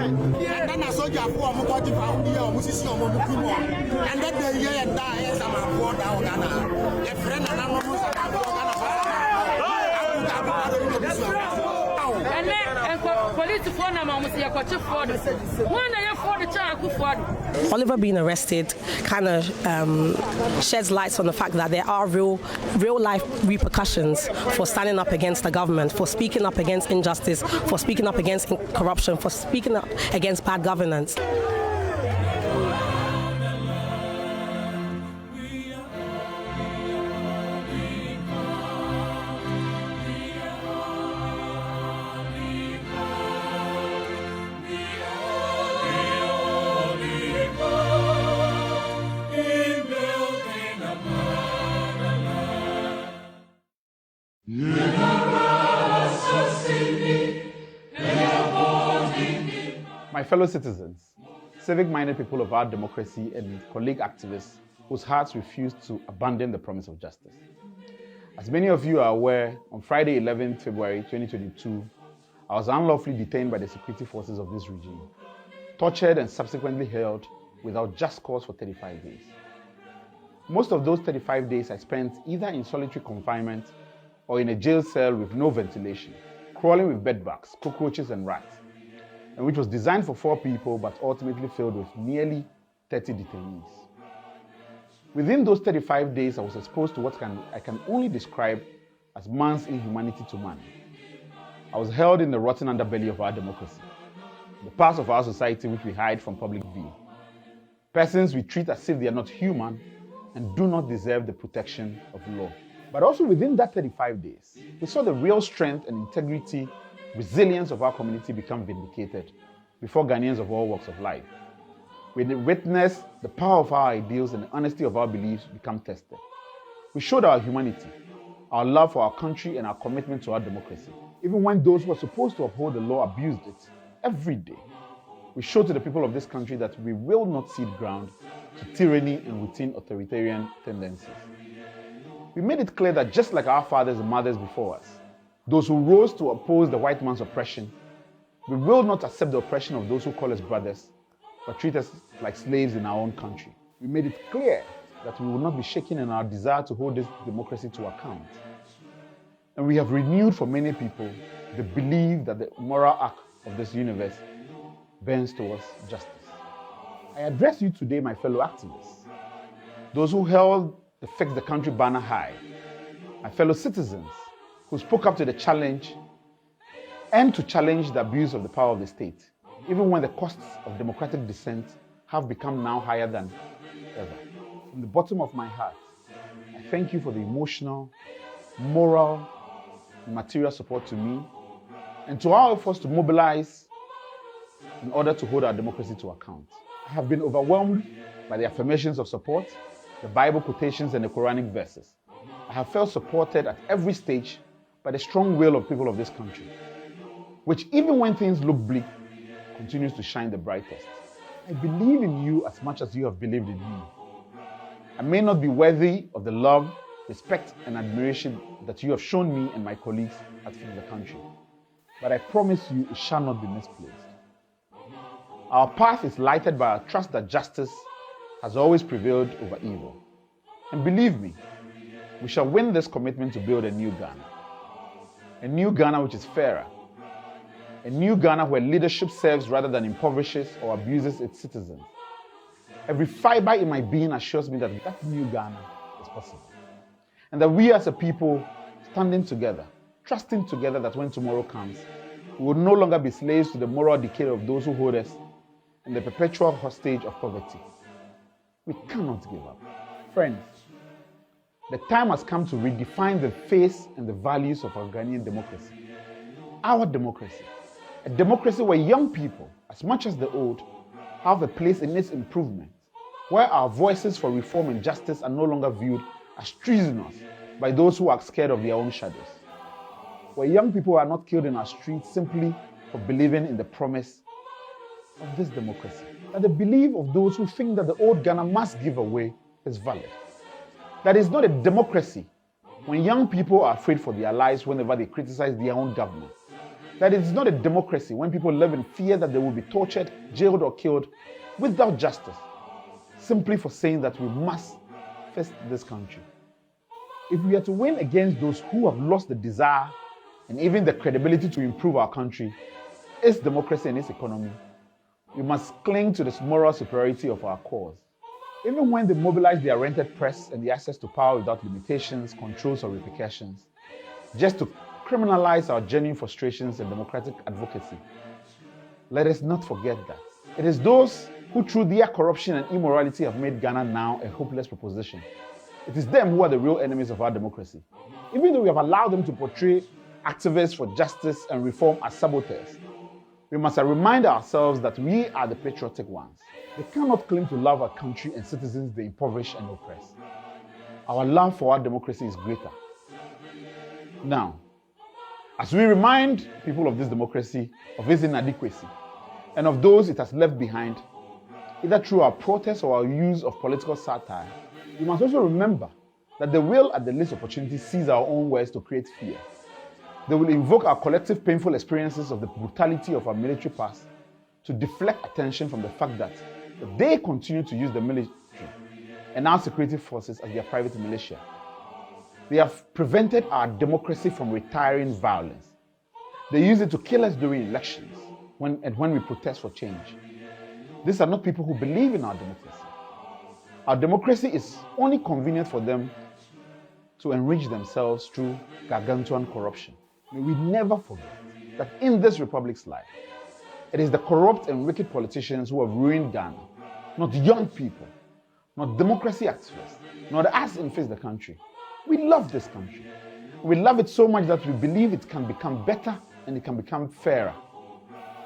And then a soldier for Mokoti found here, Musisi or Mokumo. And then the year and die as I'm a board out Ghana. A friend and I'm almost Oliver being arrested kind of sheds light on the fact that there are real life repercussions for standing up against the government, for speaking up against injustice, for speaking up against corruption, for speaking up against bad governance. My fellow citizens, civic-minded people of our democracy and colleague activists whose hearts refuse to abandon the promise of justice. As many of you are aware, on Friday, 11th February 2022, I was unlawfully detained by the security forces of this regime, tortured and subsequently held without just cause for 35 days. Most of those 35 days I spent either in solitary confinement or in a jail cell with no ventilation, crawling with bedbugs, cockroaches and rats, and which was designed for 4 people but ultimately filled with nearly 30 detainees. Within those 35 days, I was exposed to what I can only describe as man's inhumanity to man. I was held in the rotten underbelly of our democracy, the parts of our society which we hide from public view. Persons we treat as if they are not human and do not deserve the protection of law. But also within that 35 days, we saw the real strength and integrity, resilience of our community become vindicated before Ghanaians of all walks of life. We witnessed the power of our ideals and the honesty of our beliefs become tested. We showed our humanity, our love for our country and our commitment to our democracy. Even when those who are supposed to uphold the law abused it, every day, we showed to the people of this country that we will not cede ground to tyranny and routine authoritarian tendencies. We made it clear that just like our fathers and mothers before us, those who rose to oppose the white man's oppression, we will not accept the oppression of those who call us brothers, but treat us like slaves in our own country. We made it clear that we will not be shaken in our desire to hold this democracy to account. And we have renewed for many people the belief that the moral arc of this universe bends towards justice. I address you today, my fellow activists, those who held the Fix the Country banner high, my fellow citizens who spoke up to the challenge and to challenge the abuse of the power of the state, even when the costs of democratic dissent have become now higher than ever. From the bottom of my heart, I thank you for the emotional, moral, and material support to me and to our efforts to mobilize in order to hold our democracy to account. I have been overwhelmed by the affirmations of support, the Bible quotations, and the Quranic verses. I have felt supported at every stage by the strong will of people of this country, which even when things look bleak, continues to shine the brightest. I believe in you as much as you have believed in me. I may not be worthy of the love, respect, and admiration that you have shown me and my colleagues at Fix the Country, but I promise you it shall not be misplaced. Our path is lighted by our trust that justice has always prevailed over evil. And believe me, we shall win this commitment to build a new Ghana. A new Ghana which is fairer. A new Ghana where leadership serves rather than impoverishes or abuses its citizens. Every fiber in my being assures me that that new Ghana is possible. And that we as a people, standing together, trusting together that when tomorrow comes, we will no longer be slaves to the moral decay of those who hold us and the perpetual hostage of poverty. We cannot give up. Friends, the time has come to redefine the face and the values of our Ghanaian democracy. Our democracy. A democracy where young people, as much as the old, have a place in its improvement, where our voices for reform and justice are no longer viewed as treasonous by those who are scared of their own shadows, where young people are not killed in our streets simply for believing in the promise of this democracy, that the belief of those who think that the old Ghana must give away is valid. That is not a democracy when young people are afraid for their lives whenever they criticize their own government. that it is not a democracy when people live in fear that they will be tortured, jailed, or killed without justice, simply for saying that we must fix this country. If we are to win against those who have lost the desire and even the credibility to improve our country, its democracy and its economy, we must cling to the moral superiority of our cause. Even when they mobilize their rented press and the access to power without limitations, controls, or repercussions, just to criminalize our genuine frustrations and democratic advocacy, let us not forget that it is those who through their corruption and immorality have made Ghana now a hopeless proposition. It is them who are the real enemies of our democracy. Even though we have allowed them to portray activists for justice and reform as saboteurs, we must remind ourselves that we are the patriotic ones. They cannot claim to love our country and citizens they impoverish and oppress. Our love for our democracy is greater. Now, as we remind people of this democracy of its inadequacy and of those it has left behind, either through our protests or our use of political satire, we must also remember that they will at the least opportunity seize our own words to create fear. They will invoke our collective painful experiences of the brutality of our military past to deflect attention from the fact that they continue to use the military and our security forces as their private militia. They have prevented our democracy from retiring violence. They use it to kill us during elections when we protest for change. These are not people who believe in our democracy. Our democracy is only convenient for them to enrich themselves through gargantuan corruption. May we never forget that in this republic's life, it is the corrupt and wicked politicians who have ruined Ghana, not young people, not democracy activists, not us in Fix the Country. We love this country. We love it so much that we believe it can become better and it can become fairer.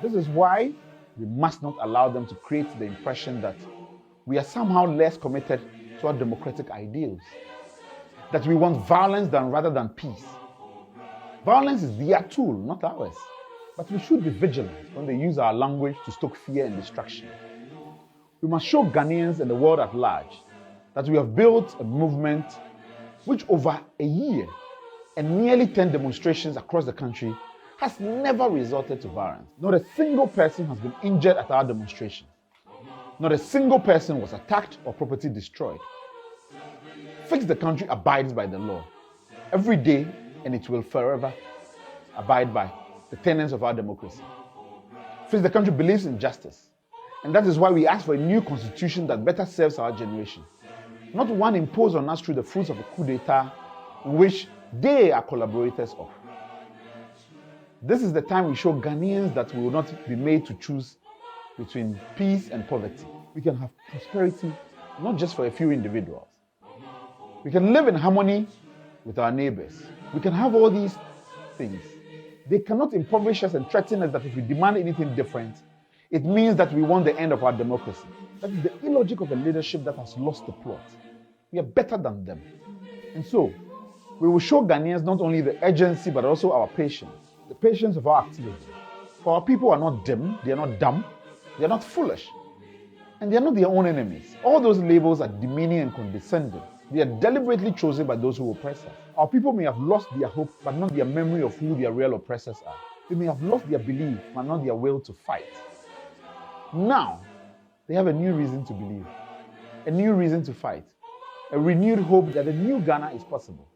This is why we must not allow them to create the impression that we are somehow less committed to our democratic ideals, that we want violence rather than peace. Violence is their tool, not ours. But we should be vigilant when they use our language to stoke fear and destruction. We must show Ghanaians and the world at large that we have built a movement which over a year and nearly 10 demonstrations across the country has never resorted to violence. Not a single person has been injured at our demonstration. Not a single person was attacked or property destroyed. Fix the Country abides by the law every day, and it will forever abide by the tenets of our democracy. Fix the Country believes in justice, and that is why we ask for a new constitution that better serves our generation, not one imposed on us through the fruits of a coup d'etat in which they are collaborators of. This is the time we show Ghanaians that we will not be made to choose between peace and poverty. We can have prosperity not just for a few individuals. We can live in harmony with our neighbors. We can have all these things. They cannot impoverish us and threaten us that if we demand anything different, it means that we want the end of our democracy. That is the illogic of a leadership that has lost the plot. We are better than them. And so, we will show Ghanaians not only the urgency but also our patience, the patience of our activism. For our people are not dim, they are not dumb, they are not foolish, and they are not their own enemies. All those labels are demeaning and condescending. They are deliberately chosen by those who oppress us. Our people may have lost their hope, but not their memory of who their real oppressors are. They may have lost their belief, but not their will to fight. Now, they have a new reason to believe, a new reason to fight, a renewed hope that a new Ghana is possible.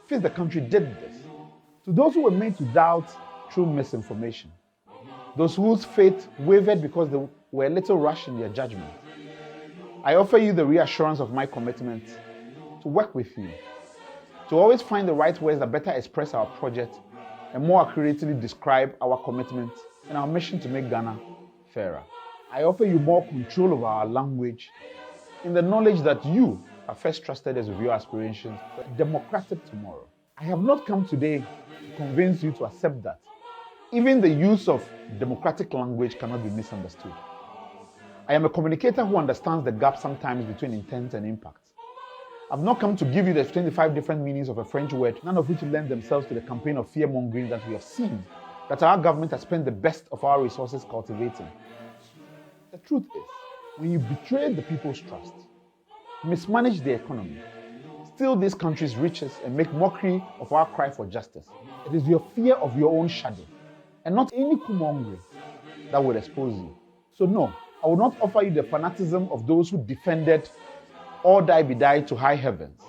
Fix the Country did this. To those who were made to doubt through misinformation, those whose faith wavered because they were a little rash in their judgment, I offer you the reassurance of my commitment to work with you, to always find the right words that better express our project and more accurately describe our commitment and our mission to make Ghana fairer. I offer you more control over our language in the knowledge that you are first trusted us with your aspirations for a democratic tomorrow. I have not come today to convince you to accept that even the use of democratic language cannot be misunderstood. I am a communicator who understands the gap sometimes between intent and impact. I've not come to give you the 25 different meanings of a French word, none of which lend themselves to the campaign of fear-mongering that we have seen, that our government has spent the best of our resources cultivating. The truth is, when you betray the people's trust, mismanage the economy, steal this country's riches, and make mockery of our cry for justice, it is your fear of your own shadow and not any kumongre that would expose you. So no, I will not offer you the fanaticism of those who defended or die be die to high heavens,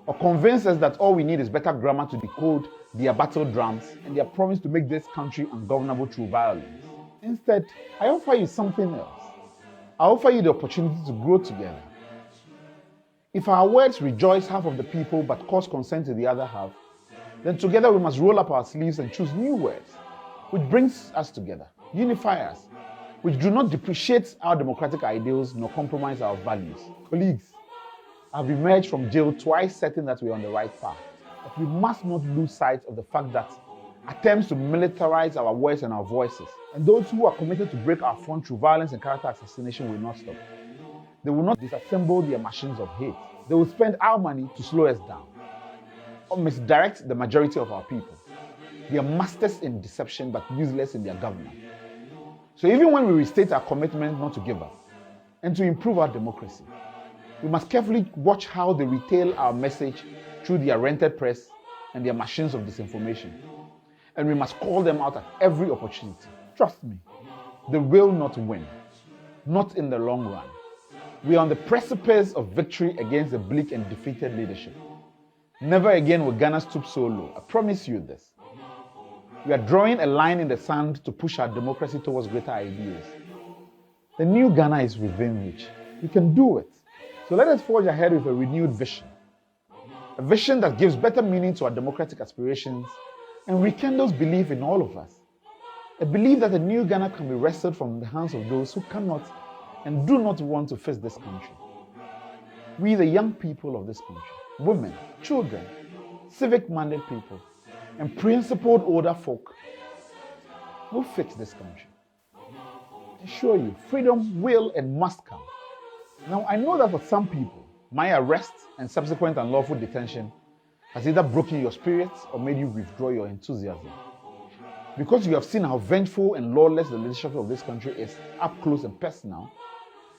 or convince us that all we need is better grammar to decode their battle drums and their promise to make this country ungovernable through violence. Instead, I offer you something else. I offer you the opportunity to grow together. If our words rejoice half of the people but cause concern to the other half, then together we must roll up our sleeves and choose new words, which brings us together, unify us, which do not depreciate our democratic ideals nor compromise our values. Colleagues, I've emerged from jail twice certain that we're on the right path. But we must not lose sight of the fact that attempts to militarize our words and our voices, and those who are committed to break our front through violence and character assassination will not stop. They will not disassemble their machines of hate. They will spend our money to slow us down or misdirect the majority of our people. They are masters in deception but useless in their government. So even when we restate our commitment not to give up and to improve our democracy, we must carefully watch how they retail our message through their rented press and their machines of disinformation. And we must call them out at every opportunity. Trust me, they will not win. Not in the long run. We are on the precipice of victory against the bleak and defeated leadership. Never again will Ghana stoop so low. I promise you this. We are drawing a line in the sand to push our democracy towards greater ideals. The new Ghana is within reach. We can do it. So let us forge ahead with a renewed vision. A vision that gives better meaning to our democratic aspirations and rekindles belief in all of us. A belief that a new Ghana can be wrested from the hands of those who cannot and do not want to face this country. We, the young people of this country, women, children, civic-minded people, and principled older folk, will fix this country. I assure you, freedom will and must come. Now, I know that for some people, my arrest and subsequent unlawful detention has either broken your spirits or made you withdraw your enthusiasm. Because you have seen how vengeful and lawless the leadership of this country is up close and personal,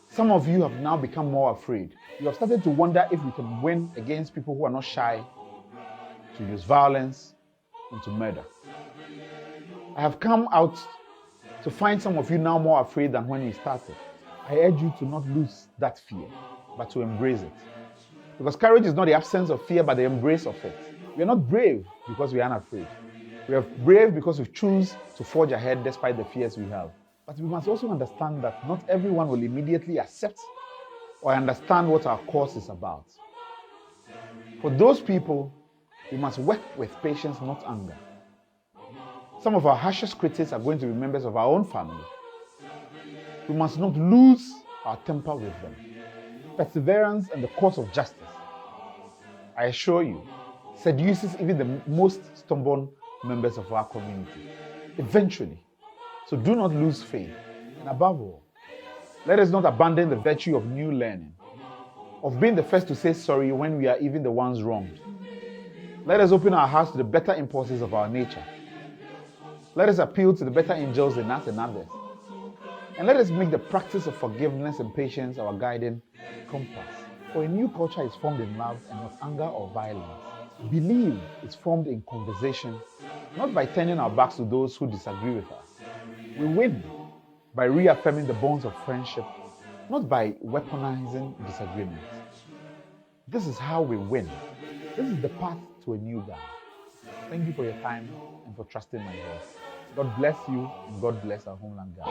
some of you have now become more afraid. You have started to wonder if we can win against people who are not shy to use violence and to murder. I have come out to find some of you now more afraid than when we started. I urge you to not lose that fear, but to embrace it. Because courage is not the absence of fear, but the embrace of it. We are not brave because we are unafraid. We are brave because we choose to forge ahead despite the fears we have. But we must also understand that not everyone will immediately accept or understand what our cause is about. For those people, we must work with patience, not anger. Some of our harshest critics are going to be members of our own family. We must not lose our temper with them. Perseverance and the cause of justice, I assure you, seduces even the most stubborn members of our community. Eventually. So do not lose faith. And above all, let us not abandon the virtue of new learning, of being the first to say sorry when we are even the ones wronged. Let us open our hearts to the better impulses of our nature. Let us appeal to the better angels in us and others. And let us make the practice of forgiveness and patience our guiding compass. For a new culture is formed in love and not anger or violence. Believe is formed in conversation, not by turning our backs to those who disagree with us. We win by reaffirming the bonds of friendship, not by weaponizing disagreements. This is how we win. This is the path to a new Ghana. Thank you for your time and for trusting my voice. God bless you and God bless our homeland Ghana.